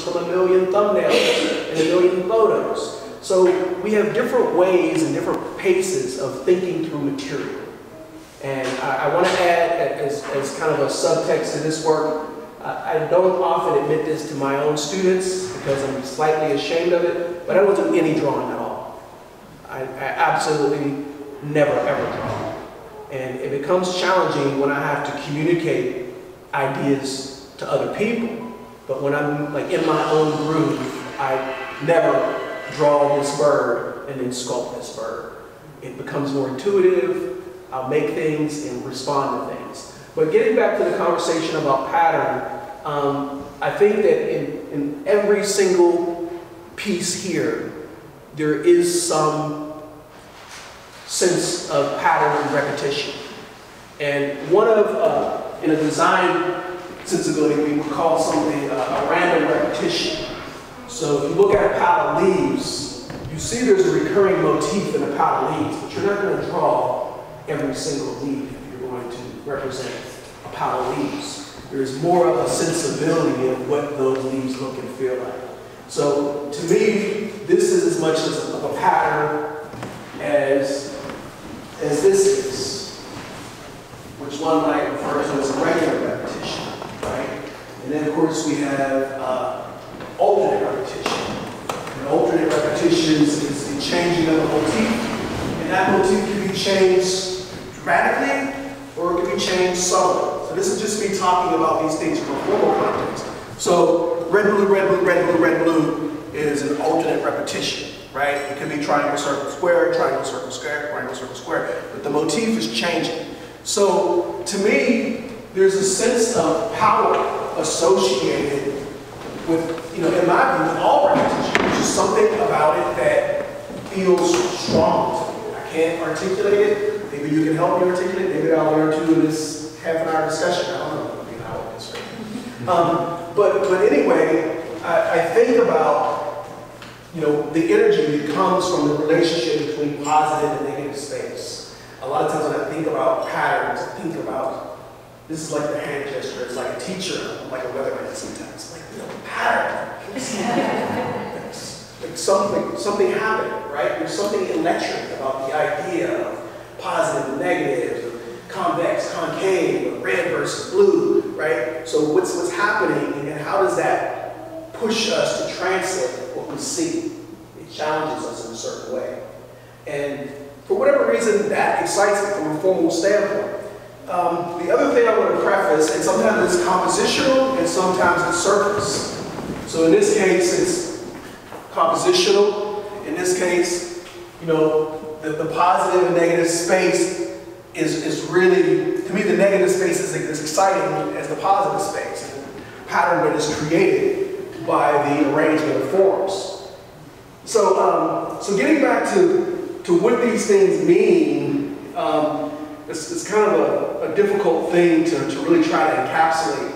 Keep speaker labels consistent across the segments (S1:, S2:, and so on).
S1: from a million thumbnails and a million photos. So we have different ways and different paces of thinking through material. And I want to add, as kind of a subtext to this work, I don't often admit this to my own students because I'm slightly ashamed of it, but I don't do any drawing at all. I absolutely never, ever draw. And it becomes challenging when I have to communicate ideas to other people. But when I'm like in my own groove, I never draw this bird and then sculpt this bird. It becomes more intuitive. I'll make things and respond to things. But getting back to the conversation about pattern, I think that in every single piece here, there is some sense of pattern and repetition. And one of, in a design sensibility, we would call something a random repetition. So if you look at a pile of leaves, you see there's a recurring motif in a pile of leaves, but you're not going to draw every single leaf if you're going to represent a pile of leaves. There's more of a sensibility of what those leaves look and feel like. So to me, this is as much of a pattern as this is, which one might refer to as a regular repetition, right? And then of course we have alternate repetition. And alternate repetitions is the changing of a motif, and that motif can be changed dramatically, or it can be changed subtly. So this is just me talking about these things from a formal context. So red, blue, red, blue, red, blue, red, blue is an alternate repetition, right? It can be triangle, circle, square, triangle, circle, square, triangle, circle, square, but the motif is changing. So to me, there's a sense of power associated with, in my view, with all repetition. There's just something about it that feels strong to me. I can't articulate it. Maybe you can help me articulate. Maybe I'll learn to in this half-an-hour discussion. I don't know. I mean, how it is, right? But anyway, I think about the energy that comes from the relationship between positive and negative space. A lot of times when I think about patterns, I think about this is like the hand gesture. It's like a teacher, like a weatherman sometimes. Like pattern. Like something happened, right? There's something electric about the idea of positive and negative, convex, concave, red versus blue, right? So what's happening and how does that push us to translate what we see? It challenges us in a certain way. And for whatever reason, that excites me from a formal standpoint. The other thing I want to preface, and sometimes it's compositional and sometimes it's surface. So in this case, it's compositional. In this case, the positive and negative space is really, to me, the negative space is as exciting as the positive space. And the pattern that is created by the arrangement of forms. So, so getting back to what these things mean, it's kind of a difficult thing to really try to encapsulate.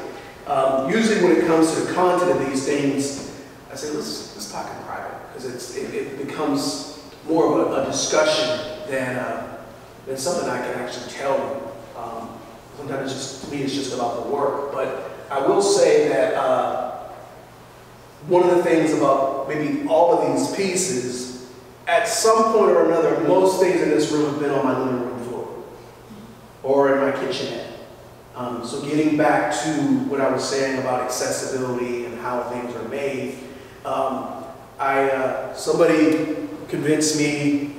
S1: Usually when it comes to the content of these things, I say, let's talk in private, because it becomes more of a discussion than something I can actually tell you. Sometimes to me it's just about the work. But I will say that one of the things about maybe all of these pieces, at some point or another, most things in this room have been on my living room floor or in my kitchenette. So getting back to what I was saying about accessibility and how things are made, somebody convinced me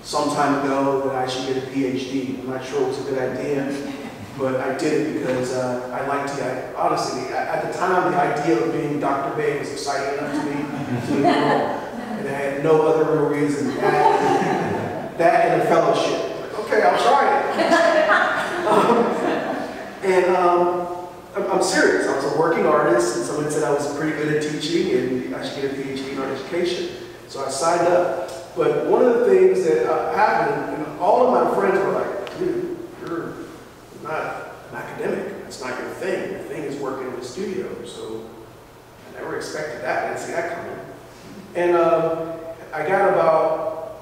S1: some time ago that I should get a PhD. I'm not sure it was a good idea, but I did it because I liked the idea. Honestly, at the time, the idea of being Dr. Bey was exciting enough to me to enroll, and I had no other real reason. That and a fellowship. Like, okay, I'll try it. I'm serious. I was a working artist, and someone said I was pretty good at teaching, and I should get a PhD in art education. So I signed up. But one of the things that happened, and all of my friends were like, dude, you're not an academic. That's not your thing. Your thing is working in the studio. So I never expected that. I didn't see that coming. And I got about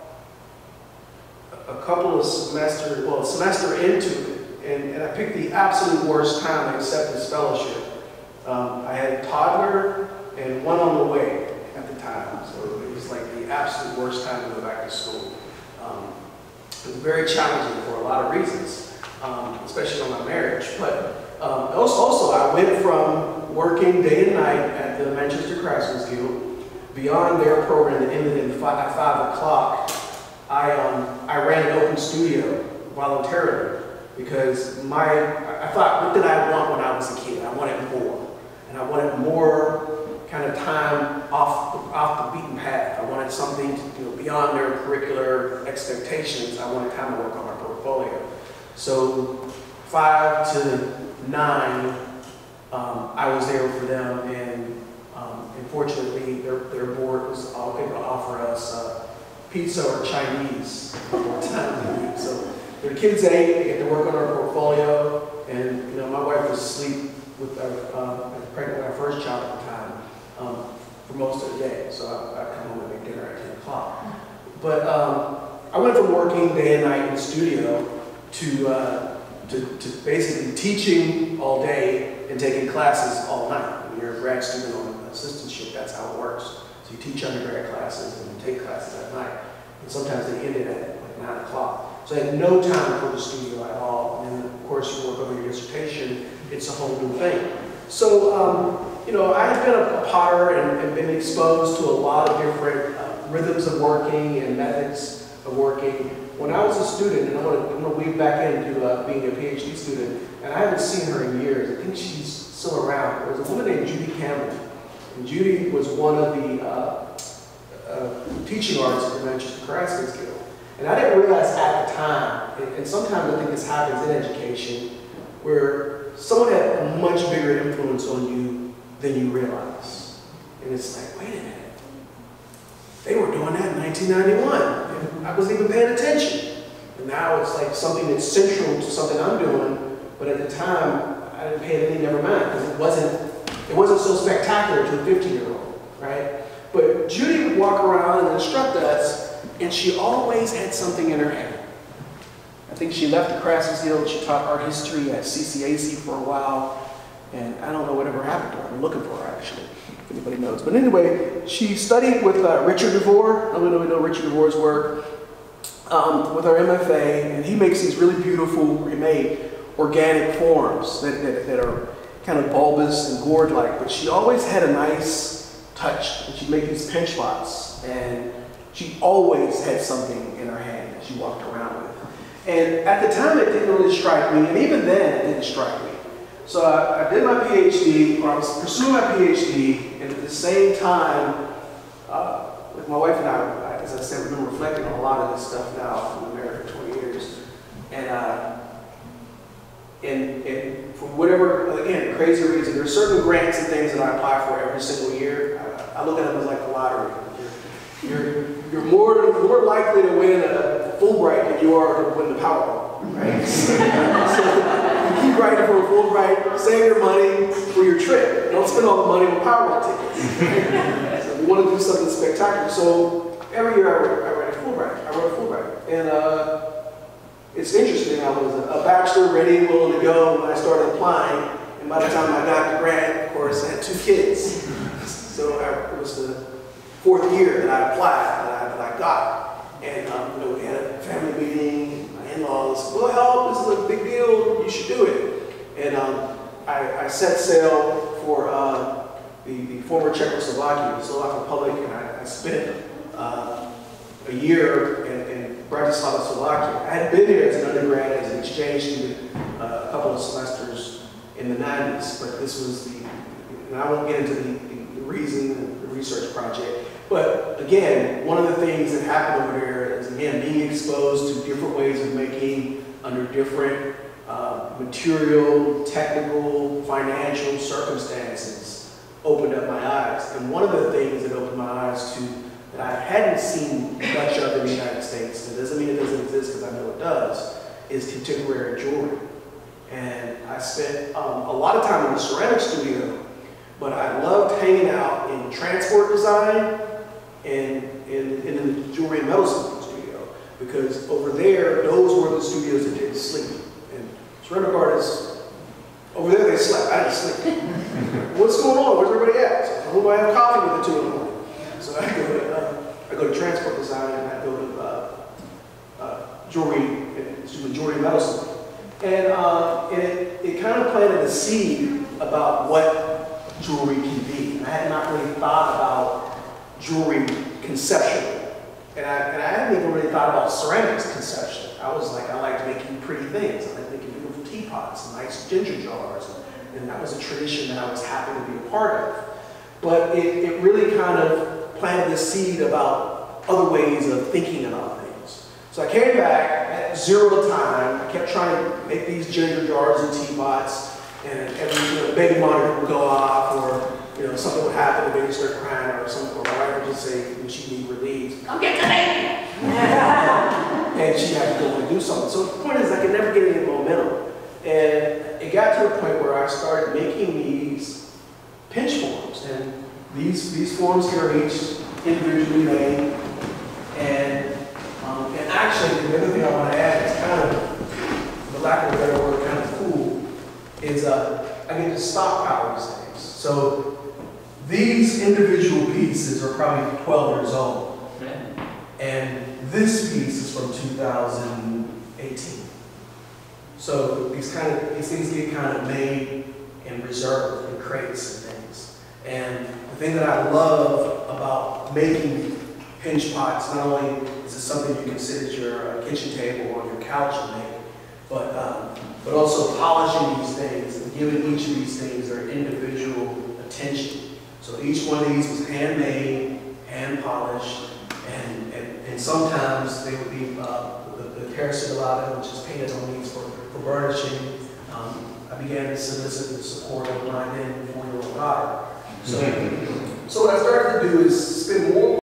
S1: a couple of semesters, well, a semester into it, and I picked the absolute worst time to accept this fellowship. I had a toddler and absolute worst time to go back to school. It was very challenging for a lot of reasons, especially on my marriage. But also, I went from working day and night at the Manchester Craftsmen's Guild, beyond their program that ended at 5 o'clock. I ran an open studio voluntarily because I thought, what did I want when I was a kid? I wanted more. And I wanted more kind of time off the beaten path. I wanted something beyond their curricular expectations. I wanted time to work on my portfolio. So 5 to 9, I was there for them, and unfortunately, their board was all able to offer us pizza or Chinese one time a week. So their kids ate, they get to work on our portfolio, and my wife was asleep with pregnant with our first child at the time for most of the day. So I'd come home and make dinner at 10 o'clock. But I went from working day and night in the studio to basically teaching all day and taking classes all night. When you're a grad student on an assistantship, that's how it works. So you teach undergrad classes and you take classes at night. And sometimes they ended at like 9 o'clock. So I had no time for the studio at all. And then, of course, you work over your dissertation. It's a whole new thing. So, I had been a potter and been exposed to a lot of different rhythms of working and methods of working. When I was a student, and I'm going to weave back into being a PhD student, and I haven't seen her in years. I think she's still around. There was a woman named Judy Campbell. And Judy was one of the teaching artists at the Manchester Craftsmen's Guild. And I didn't realize at the time, and sometimes I think this happens in education, where someone had a much bigger influence on you than you realize. And it's like, wait a minute. They were doing that in 1991. And I wasn't even paying attention. And now it's like something that's central to something I'm doing, but at the time, I didn't pay anything, never mind, because it wasn't so spectacular to a 15-year-old, right? But Judy would walk around and instruct us, and she always had something in her hand. I think she left the Craftsmen's Guild. She taught art history at CCAC for a while, and I don't know whatever happened to her. I'm looking for her, actually, if anybody knows. But anyway, she studied with Richard DeVore. I don't know if you know Richard DeVore's work, with our MFA, and he makes these really beautiful, remade organic forms that are kind of bulbous and gourd-like, but she always had a nice touch, and she'd make these pinch spots, and she always had something in her hand that she walked around with. And at the time, it didn't really strike me, and even then, it didn't strike me. So I did my PhD, or I was pursuing my PhD, and at the same time, with my wife and I, as I said, we've been reflecting on a lot of this stuff now. I've been married for 20 years. And for whatever, again, crazy reason, there are certain grants and things that I apply for every single year. I look at them as like a lottery. You're more likely to win a Fulbright than you are to win the Powerball, right? So you keep writing for a Fulbright, save your money for your trip. Don't spend all the money on Powerball tickets. Right? So we want to do something spectacular. So every year I write a Fulbright. And it's interesting. I was a bachelor, ready and willing to go when I started applying. And by the time I got the grant, of course, I had 2 kids. So it was the 4th year that I applied, that I got. And we had a family meeting, my in-laws, well, help, this is a big deal, you should do it. And I set sail for the former Czechoslovakia, the Slovak Republic, and I spent a year in Bratislava, Slovakia. I had been here as an undergrad, as an exchange student, a couple of semesters in the 90s, but this was and I won't get into the reason, the research project, but again, one of the things that happened over there is, again, being exposed to different ways of making under different material, technical, financial circumstances opened up my eyes. And one of the things that opened my eyes to that I hadn't seen much of in the United States, and it doesn't mean it doesn't exist because I know it does, is contemporary jewelry. And I spent a lot of time in the ceramic studio, but I loved hanging out in transport design and in the jewelry and metal studio, because over there, those were the studios that didn't sleep. And ceramic artists, over there they slept, I didn't sleep. What's going on? Where's everybody at? So, who do I have coffee with at 2 in the morning? So I I go to transport design, and I go to jewelry medicine. And it kind of planted a seed about what jewelry can be. And I had not really thought about jewelry conceptually. And I hadn't even really thought about ceramics conceptually. I was like, I like making pretty things. I like making beautiful teapots and nice ginger jars. And that was a tradition that I was happy to be a part of. But it really kind of planted this seed about other ways of thinking about things. So I came back at 0 time. I kept trying to make these ginger jars and teapots, and every baby monitor would go off, or something would happen, the baby start crying, or something, or my wife would just say when she needed relief, "Come get the baby!" And she had to go and do something. So the point is, I could never get any momentum, and it got to a point where I started making these pinch forms, and these forms here are each individually made, and actually the other thing I want to add is kind of, for lack of a better word, kind of cool, is I get to stockpile these things. So these individual pieces are probably 12 years old, and this piece is from 2018. So these things get kind of made and reserved in crates and things. And the thing that I love about making pinch pots, not only is it something you can sit at your kitchen table or your couch and make, but also polishing these things and giving each of these things their individual attention. So each one of these was handmade, hand polished, and sometimes they would be the terracotta, which is painted on these for burnishing. I began to solicit the support of my then 4-year-old daughter. So what I started to do is